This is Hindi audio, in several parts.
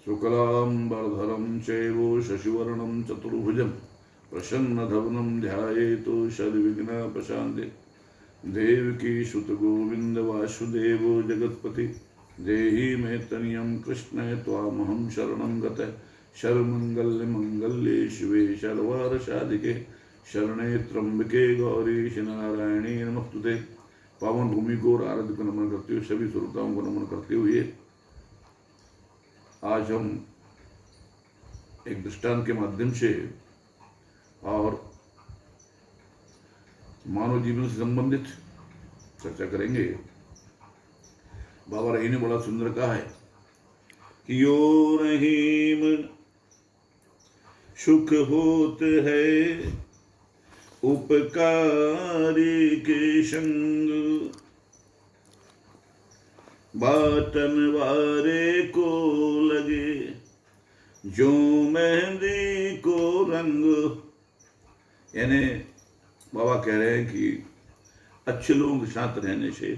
शुक्लांबरधरं चैव शशिवर्णं चतुर्भुजं प्रसन्नवदनं ध्यायेत् सर्वविघ्नोपशान्तिं। देवकी सुत गोविंद वासुदेव जगत्पति देहि मे तनियं कृष्ण त्वामहं शरणं गतः। सर्वमंगल्य मंगल्ये शिवे सर्वार्थ-साधिके शरणे त्र्यंबके गौरी नारायणी नमस्तुते। पावन भूमि को आराध्य को नमन करते हुए सभी श्रोताओं को नमन करते हुए आज हम एक दृष्टांत के माध्यम से और मानव जीवन से संबंधित चर्चा करेंगे। बाबा रही ने बड़ा सुंदर कहा है कि यो रहीम सुख होत है उपकारी के संग, बाटन वारे को लगे जो मेहंदी को रंग। यानी बाबा कह रहे हैं कि अच्छे लोगों के साथ रहने से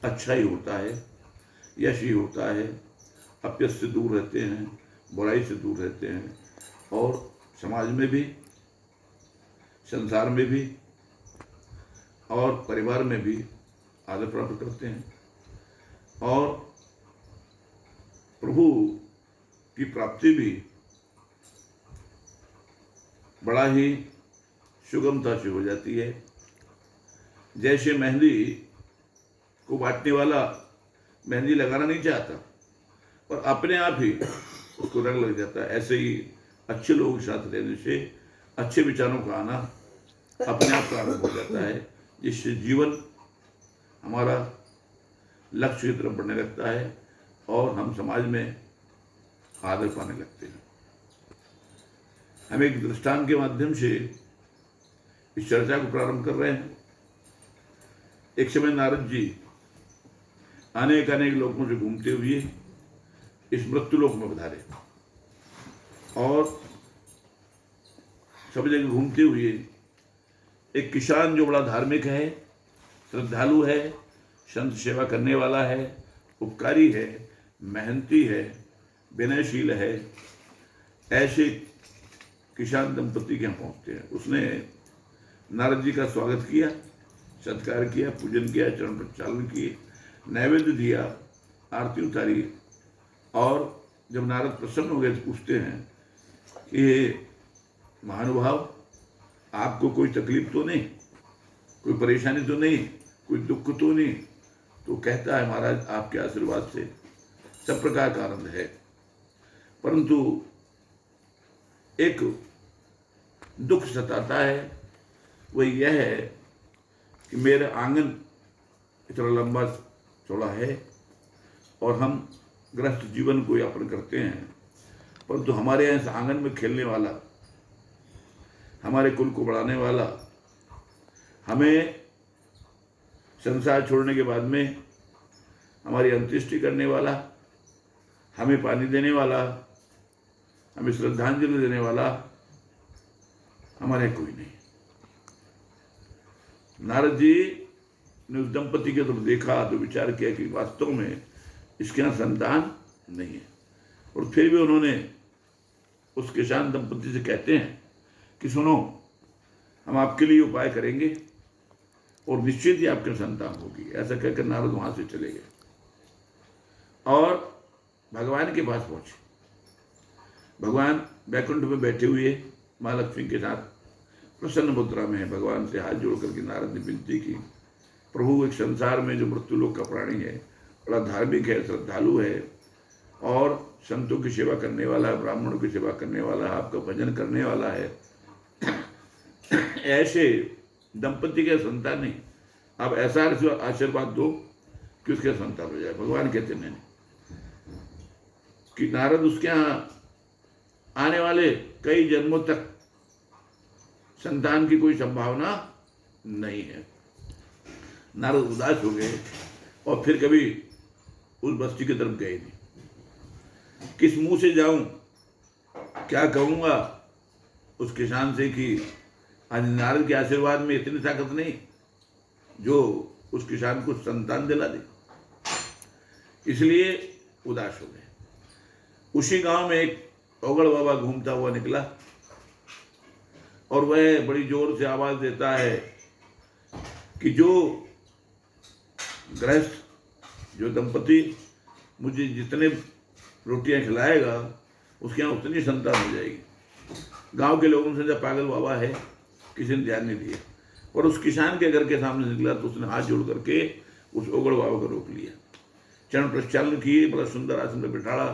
अच्छा ही होता है, यश ही होता है। अपयश से दूर रहते हैं, बुराई से दूर रहते हैं और समाज में भी, संसार में भी और परिवार में भी आदर प्राप्त करते हैं और प्रभु की प्राप्ति भी बड़ा ही सुगमता से हो जाती है। जैसे मेहंदी को बांटने वाला मेहंदी लगाना नहीं चाहता और अपने आप ही उसको रंग लग जाता है, ऐसे ही अच्छे लोगों के साथ रहने से अच्छे विचारों का आना अपने आप प्रारंभ हो जाता है, जिससे जीवन हमारा लक्ष्य की तरफ बढ़ने लगता है और हम समाज में आदर पाने लगते हैं। हम एक दृष्टांत के माध्यम से इस चर्चा को प्रारंभ कर रहे हैं। एक समय नारद जी अनेक लोगों से घूमते हुए इस मृत्युलोक में पधारे और सब जगह घूमते हुए एक किसान जो बड़ा धार्मिक है, श्रद्धालु है, संत सेवा करने वाला है, उपकारी है, मेहनती है, विनयशील है, ऐसे किसान दंपति के यहाँ पहुँचते हैं। उसने नारद जी का स्वागत किया, सत्कार किया, पूजन किया, चरण प्रक्षालन किए, नैवेद्य दिया, आरती उतारी और जब नारद प्रसन्न हो गए तो पूछते हैं कि महानुभाव, आपको कोई तकलीफ तो नहीं, कोई परेशानी तो नहीं, कोई दुख तो नहीं? तो कहता है महाराज आपके आशीर्वाद से सब प्रकार का आनंद है, परंतु एक दुख सताता है। वो यह है कि मेरा आंगन इतना लंबा चौड़ा है और हम गृहस्थ जीवन को यापन करते हैं, परंतु हमारे यहाँ इस आंगन में खेलने वाला, हमारे कुल को बढ़ाने वाला, हमें संसार छोड़ने के बाद में हमारी अंत्येष्टि करने वाला, हमें पानी देने वाला, हमें श्रद्धांजलि देने वाला हमारे कोई नहीं। नारद जी ने उस दंपति के तरफ देखा तो विचार किया कि वास्तव में इसके यहाँ संतान नहीं है, और फिर भी उन्होंने उस किसान दंपति से कहते हैं कि सुनो, हम आपके लिए उपाय करेंगे और निश्चित ही आपके संतान होगी। ऐसा कहकर नारद वहां से चले गए और भगवान के पास पहुंचे। भगवान वैकुंठ में बैठे हुए माँ लक्ष्मी के साथ प्रसन्न मुद्रा में भगवान से हाथ जोड़ करके नारद ने विनती की, प्रभु एक संसार में जो मृत्युलोक का प्राणी है, बड़ा धार्मिक है, श्रद्धालु है और संतों की सेवा करने वाला है, ब्राह्मणों की सेवा करने वाला है, आपका भजन करने वाला है, ऐसे दंपति के संतान नहीं, आप ऐसा आशीर्वाद दो कि उसके संतान हो जाए। भगवान कहते नहीं कि नारद उसके यहाँ आने वाले कई जन्मों तक संतान की कोई संभावना नहीं है। नारद उदास हो गए और फिर कभी उस बस्ती की तरफ गए नहीं। किस मुंह से जाऊं, क्या कहूंगा उस किसान से कि आज नारद के आशीर्वाद में इतनी ताकत नहीं जो उस किसान को संतान दिला दे, इसलिए उदास हो गए। उसी गांव में एक ओगड़ बाबा घूमता हुआ निकला और वह बड़ी जोर से आवाज देता है कि जो गृहस्थ, जो दंपति मुझे जितने रोटियां खिलाएगा उसके यहाँ उतनी संतान हो जाएगी। गांव के लोगों से जब पागल बाबा है, किसी ने ध्यान नहीं दिया। और उस किसान के घर के सामने निकला तो उसने हाथ जोड़ करके उस ओगड़ बाबा को रोक लिया, चरण प्रक्षालन किए, बड़ा सुंदर आसन में बिठाड़ा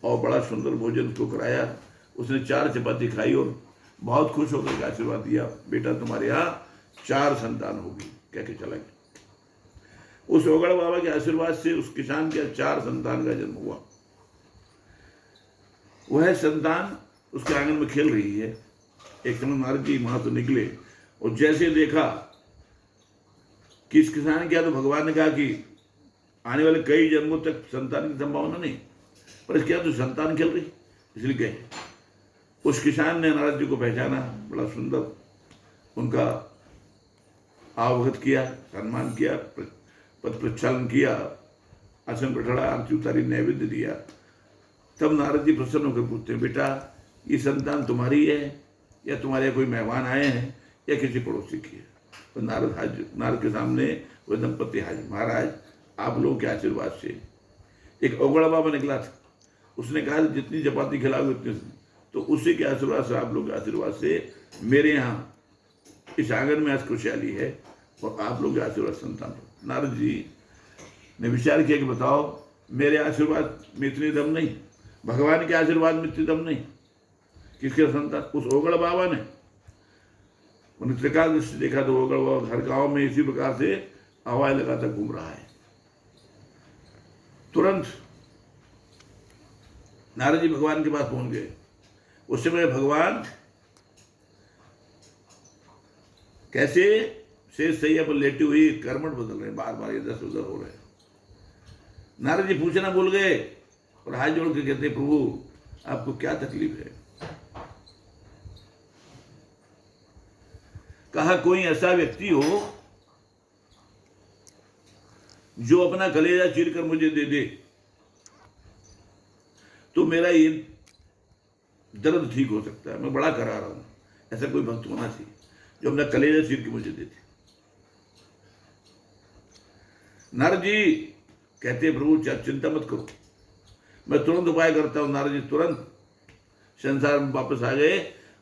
और बड़ा सुंदर भोजन उसको कराया। उसने 4 चपाती खाई और बहुत खुश होकर के आशीर्वाद दिया, बेटा तुम्हारे यहाँ 4 संतान होगी, कह के चला गया। उस ओगड़ बाबा के आशीर्वाद से उस किसान के 4 संतान का जन्म हुआ। वह संतान उसके आंगन में खेल रही है। एक समय नारद जी वहां से निकले और जैसे देखा कि इस किसान क्या, तो भगवान ने कहा कि आने वाले कई जन्मों तक संतान की संभावना नहीं, पर इसके तो संतान खेल रही, इसलिए गए। उस किसान ने नारद जी को पहचाना, बड़ा सुंदर उनका आवभगत किया, सम्मान किया, पद प्रक्षालन किया, आसन बैठाड़ा, आरती उतारी, नैवेद्य दिया। तब नारद जी प्रसन्न होकर पूछते हैं, बेटा ये संतान तुम्हारी है या तुम्हारे कोई मेहमान आए हैं या किसी पड़ोसी की है? तो नारद के सामने वह दंपति हाजिर। महाराज आप लोगों के आशीर्वाद से एक ओगड़ बाबा निकला था, उसने कहा जितनी चपाती खिलाओगे उतनी, तो उसी के आशीर्वाद से, आप लोगों के आशीर्वाद से मेरे यहाँ इस आंगन में आज खुशहाली है और आप लोग के आशीर्वाद संतान। नारद जी ने विचार किया कि बताओ, मेरे आशीर्वाद में इतनी दम नहीं, भगवान के आशीर्वाद में इतनी दम नहीं, किसके संतान? उस ओगड़ बाबा ने। उन्हें त्रिकाल दृष्टि देखा तो ओगड़ बाबा हर गांव में इसी प्रकार से आवाज लगाता घूम रहा है। तुरंत नारद जी भगवान के पास पहुंच गए। उस समय भगवान कैसे शेष सैया पर लेटी हुई कर्मठ बदल रहे हैं, बार बार इधर से उधर हो रहे हैं। नारद जी पूछना भूल गए और हाथ जोड़ के कहते, प्रभु आपको क्या तकलीफ है? कहा कोई ऐसा व्यक्ति हो जो अपना कलेजा चीर कर मुझे दे दे तो मेरा ये दर्द ठीक हो सकता है, मैं बड़ा करा रहा हूं। ऐसा कोई भक्त होना चाहिए जो अपना कलेजा चीर के मुझे देते। नारद जी कहते, प्रभु चिंता मत करो, मैं तुरंत उपाय करता हूं। नारद जी तुरंत संसार में वापस आ गए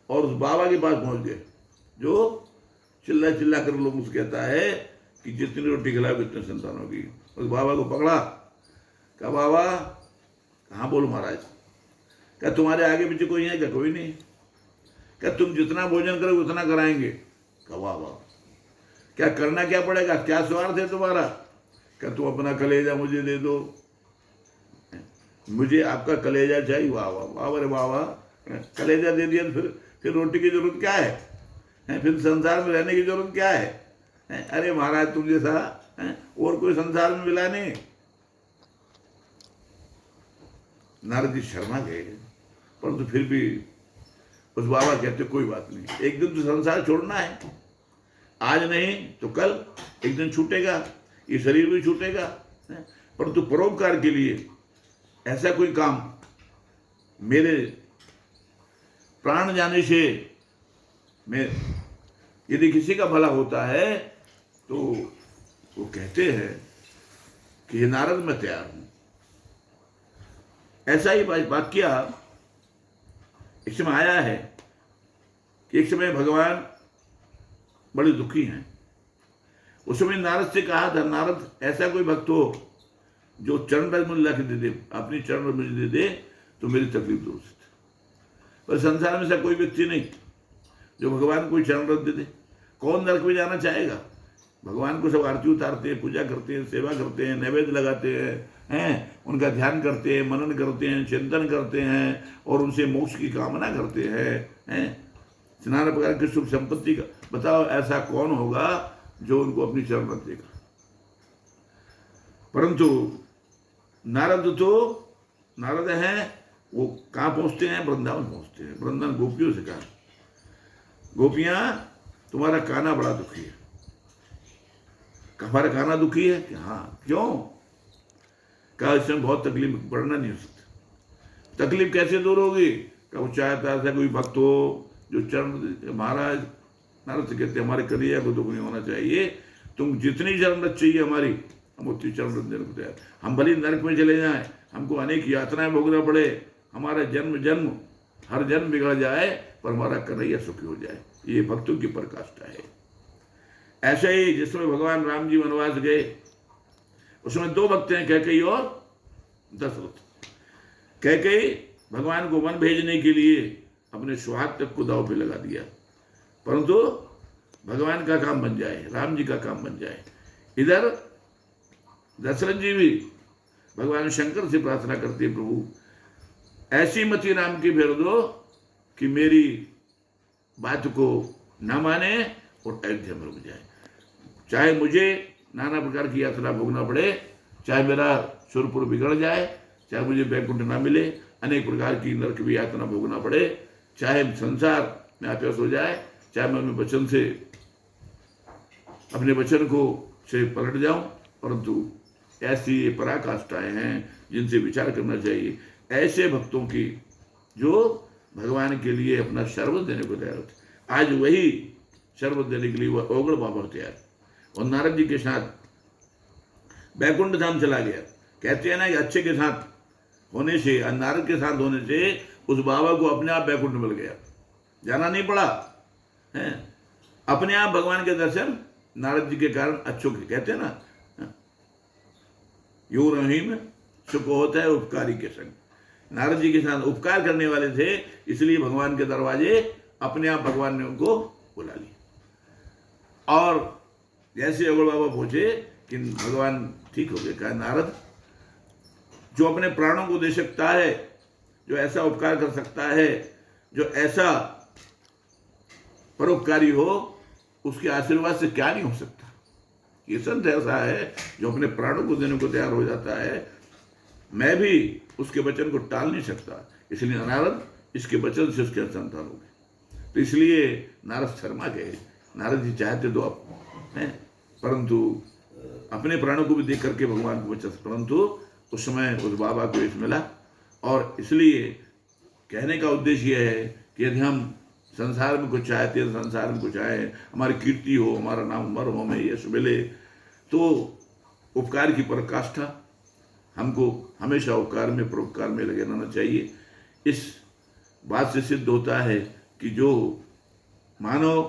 और उस बाबा के पास पहुंच गए जो चिल्ला चिल्ला कर लोगों से कहता है कि जितनी रोटी खिलाओगे उतनी संतान होगी। उस बाबा को पकड़ा, कहा बाबा कहाँ? बोलो महाराज। क्या तुम्हारे आगे पीछे कोई है क्या? कोई नहीं। क्या तुम जितना भोजन करोगे उतना कराएंगे? कहा वाह। क्या करना क्या पड़ेगा? क्या स्वार्थ है तुम्हारा? क्या तुम अपना कलेजा मुझे दे दो, मुझे आपका कलेजा चाहिए। वाह वाह वाह, अरे वाह वाह, कलेजा दे दिया तो फिर रोटी की जरूरत क्या है? फिर संसार में रहने की जरूरत क्या है? अरे महाराज तुम जैसा और कोई संसार में मिला नहीं। नारद जी शर्मा गए, परंतु फिर भी उस बाबा कहते कोई बात नहीं, एक दिन तो संसार छोड़ना है, आज नहीं तो कल एक दिन छूटेगा, ये शरीर भी छूटेगा, परंतु परोपकार के लिए ऐसा कोई काम, मेरे प्राण जाने से मैं यदि किसी का भला होता है तो वो कहते हैं कि ये नारद मैं तैयार हूं। ऐसा ही वाक्य एक समय आया है कि एक समय भगवान बड़े दुखी हैं। उस समय नारद से कहा था, नारद ऐसा कोई भक्त हो जो चरण रज मुझे लाके दे दे, अपनी चरण रज मुझे दे दे तो मेरी तकलीफ दूर से। पर संसार में ऐसा कोई व्यक्ति नहीं जो भगवान को चरण रज दे दे। कौन नरक में जाना चाहेगा? भगवान को सब आरती उतारते हैं, पूजा करते हैं, सेवा करते हैं, नैवेद्य लगाते हैं, उनका ध्यान करते हैं, मनन करते हैं, चिंतन करते हैं और उनसे मोक्ष की कामना करते हैं, नाना प्रकार की सुख संपत्ति का। बताओ ऐसा कौन होगा जो उनको अपनी चरण रज देगा? परंतु नारद हैं, वो कहाँ पहुंचते हैं? वृंदावन पहुंचते हैं। वृंदावन गोपियों से कहा, गोपियां तुम्हारा काना बड़ा दुखी है। हमारा काना दुखी है कि हाँ, क्यों? कहा इसमें बहुत तकलीफ, पढ़ना नहीं हो सकता। तकलीफ कैसे दूर होगी? क्या वो चाहता था कोई भक्त हो जो चरण, महाराज नारद से कहते हमारे करिया को दुख नहीं होना चाहिए, तुम जितनी शरण रच चाहिए हमारी, हम उतनी शरण रच देने को तैयार। हम भले नरक में चले जाएं, हमको अनेक यातनाएं भोगना पड़े, हमारा जन्म हर जन्म बिगड़ जाए, पर हमारा कन्हैया सुखी हो जाए, ये भक्तों की पराकाष्ठा है। ऐसे ही जिसमें भगवान राम जी वनवास गए, उसमें दो भक्त हैं, कैकेयी और दशरथ। कैकेयी भगवान को वन भेजने के लिए अपने सुहाग तक को दांव पे लगा दिया, परंतु भगवान का काम बन जाए, राम जी का काम बन जाए। इधर दशरथ जी भी भगवान शंकर से प्रार्थना करते हैं, प्रभु ऐसी मति राम की फेर दो कि मेरी बात को न माने और अयोध्या में रुक जाए, चाहे मुझे नाना प्रकार की यात्रा भोगना पड़े, चाहे मेरा सुरपुर बिगड़ जाए, चाहे मुझे बैकुंठ ना मिले, अनेक प्रकार की नरक भी यातना भोगना पड़े, चाहे संसार में आपस हो जाए, चाहे मैं अपने वचन को से पलट जाऊं, परंतु ऐसी ये पराकाष्ठाएं हैं जिनसे विचार करना चाहिए। ऐसे भक्तों की जो भगवान के लिए अपना सर्वस्व देने को तैयार होते, आज वही सर्वस्व देने के लिए वह ओगड़ बाबा तैयार, और नारद जी के साथ बैकुंठ धाम चला गया। कहते हैं ना कि अच्छे के साथ होने से, नारद के साथ होने से उस बाबा को अपने आप बैकुंठ मिल गया, जाना नहीं पड़ा है, अपने आप भगवान के दर्शन नारद जी के कारण अच्छों के। कहते हैं ना यो रहीम सुख होता है उपकारी के संग, नारद जी के साथ उपकार करने वाले थे, इसलिए भगवान के दरवाजे अपने आप भगवान ने उनको बुला लिया। और जैसे अगल बाबा पहुंचे कि भगवान ठीक हो गए, कहा नारद जो अपने प्राणों को दे सकता है, जो ऐसा उपकार कर सकता है, जो ऐसा परोपकारी हो, उसके आशीर्वाद से क्या नहीं हो सकता। ये संत ऐसा है जो अपने प्राणों को देने को तैयार हो जाता है, मैं भी उसके वचन को टाल नहीं सकता, इसलिए नारद इसके वचन से उसके संतान हो गए। तो इसलिए नारद शर्मा गए, नारद जी चाहते तो आप हैं, परंतु अपने प्राणों को भी देख करके भगवान को वचन, परंतु उस समय उस बाबा को इस मिला। और इसलिए कहने का उद्देश्य यह है कि यदि हम संसार में कुछ चाहते हैं, संसार में कुछ आए, हमारी कीर्ति हो, हमारा नाम उमर हो, हमें यश मिले, तो उपकार की पराकाष्ठा, हमको हमेशा उपकार में परोपकार में लगे रहना चाहिए। इस बात से सिद्ध होता है कि जो मानव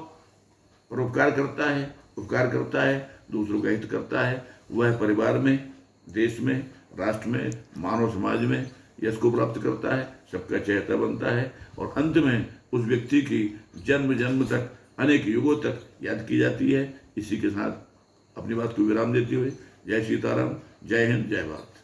परोपकार करता है, उपकार करता है, दूसरों का हित करता है, वह परिवार में, देश में, राष्ट्र में, मानव समाज में यश को प्राप्त करता है, सबका चहेता बनता है, और अंत में उस व्यक्ति की जन्म जन्म तक, अनेक युगों तक याद की जाती है। इसी के साथ अपनी बात को विराम देते हुए जय सीताराम, जय हिंद, जय भारत।